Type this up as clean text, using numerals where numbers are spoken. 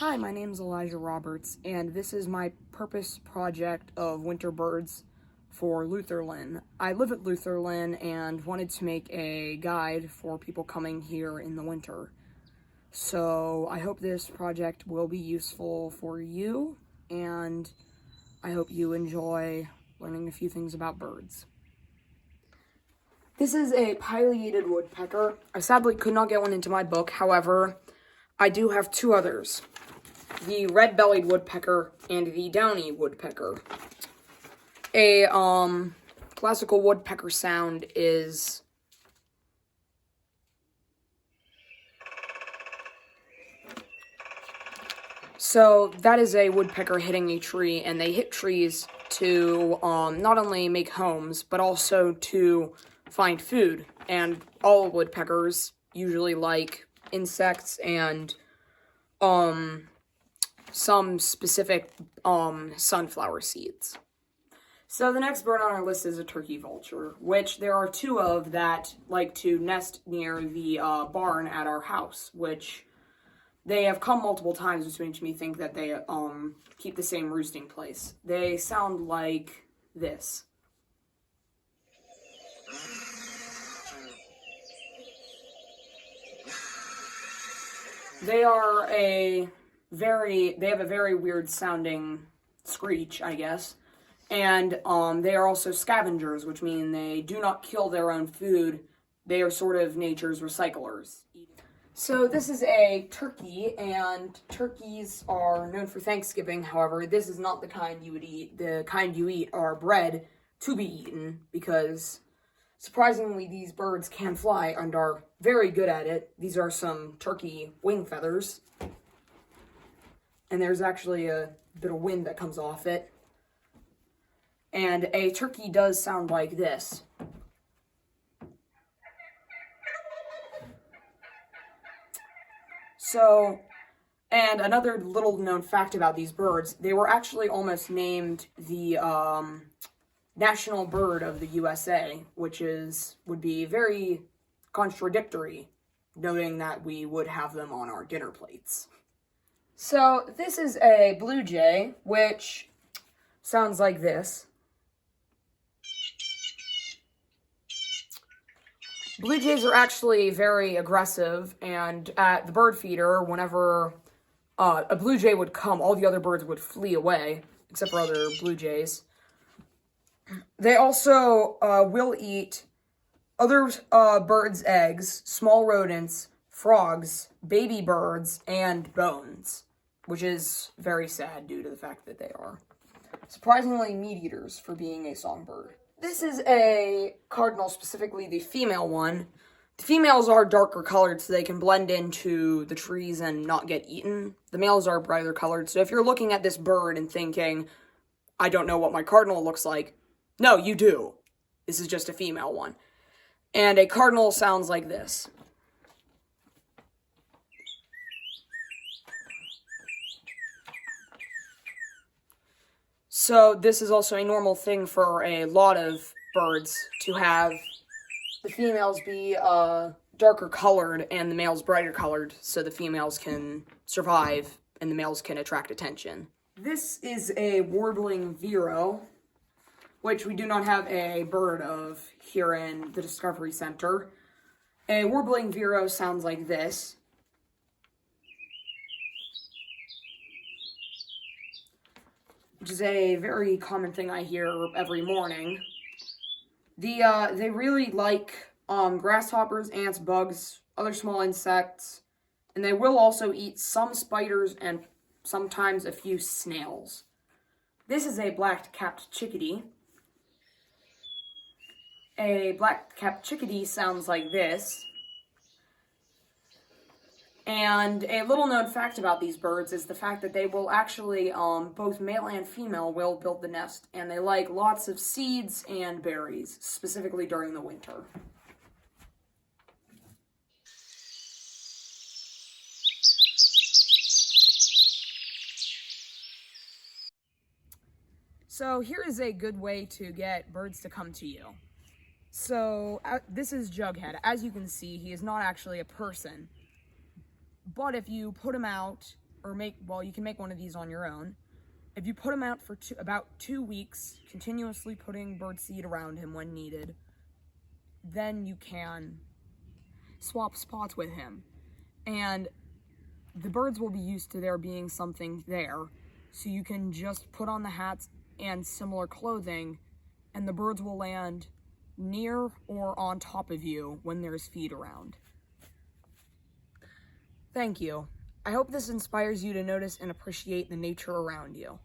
Hi, my name is Elijah Roberts, and this is my purpose project of winter birds for Lutherlyn. I live at Lutherlyn and wanted to make a guide for people coming here in the winter. So I hope this project will be useful for you, and I hope you enjoy learning a few things about birds. This is a Pileated Woodpecker. I sadly could not get one into my book, however, I do have two others. The red-bellied woodpecker and the downy woodpecker. A classical woodpecker sound is so that is a woodpecker hitting a tree, and they hit trees to not only make homes but also to find food. And all woodpeckers usually like insects and some specific sunflower seeds. So the next bird on our list is a turkey vulture, which there are two of that like to nest near the barn at our house, which they have come multiple times, which makes me think that they keep the same roosting place. They sound like this. They have a very weird sounding screech, I guess. And they are also scavengers, which mean they do not kill their own food. They are sort of nature's recyclers. So this is a turkey, and turkeys are known for Thanksgiving. However, this is not the kind you would eat. The kind you eat are bred to be eaten because, surprisingly, these birds can fly and are very good at it. These are some turkey wing feathers. And there's actually a bit of wind that comes off it. And a turkey does sound like this. So, and another little known fact about these birds, they were actually almost named the national bird of the USA, which would be very contradictory, noting that we would have them on our dinner plates. So this is a blue jay, which sounds like this. Blue jays are actually very aggressive, and at the bird feeder, whenever a blue jay would come, all the other birds would flee away, except for other blue jays. They also will eat other birds' eggs, small rodents, frogs, baby birds, and bones, which is very sad due to the fact that they are surprisingly meat eaters for being a songbird. This is a cardinal, specifically the female one. The females are darker colored so they can blend into the trees and not get eaten. The males are brighter colored, so if you're looking at this bird and thinking, I don't know what my cardinal looks like, no, you do. This is just a female one. And a cardinal sounds like this. So this is also a normal thing for a lot of birds to have the females be darker colored and the males brighter colored so the females can survive and the males can attract attention. This is a warbling vero, which we do not have a bird of here in the Discovery Center. A warbling vero sounds like this. Which is a very common thing I hear every morning. They really like grasshoppers, ants, bugs, other small insects, and they will also eat some spiders and sometimes a few snails. This is a black-capped chickadee. A black-capped chickadee sounds like this. And a little known fact about these birds is the fact that they will actually, both male and female will build the nest, and they like lots of seeds and berries, specifically during the winter. So here is a good way to get birds to come to you. So this is Jughead. As you can see, he is not actually a person. But if you put him out you can make one of these on your own. If you put him out for about 2 weeks, continuously putting bird seed around him when needed, then you can swap spots with him. And the birds will be used to there being something there, so you can just put on the hats and similar clothing, and the birds will land near or on top of you when there's feed around. Thank you. I hope this inspires you to notice and appreciate the nature around you.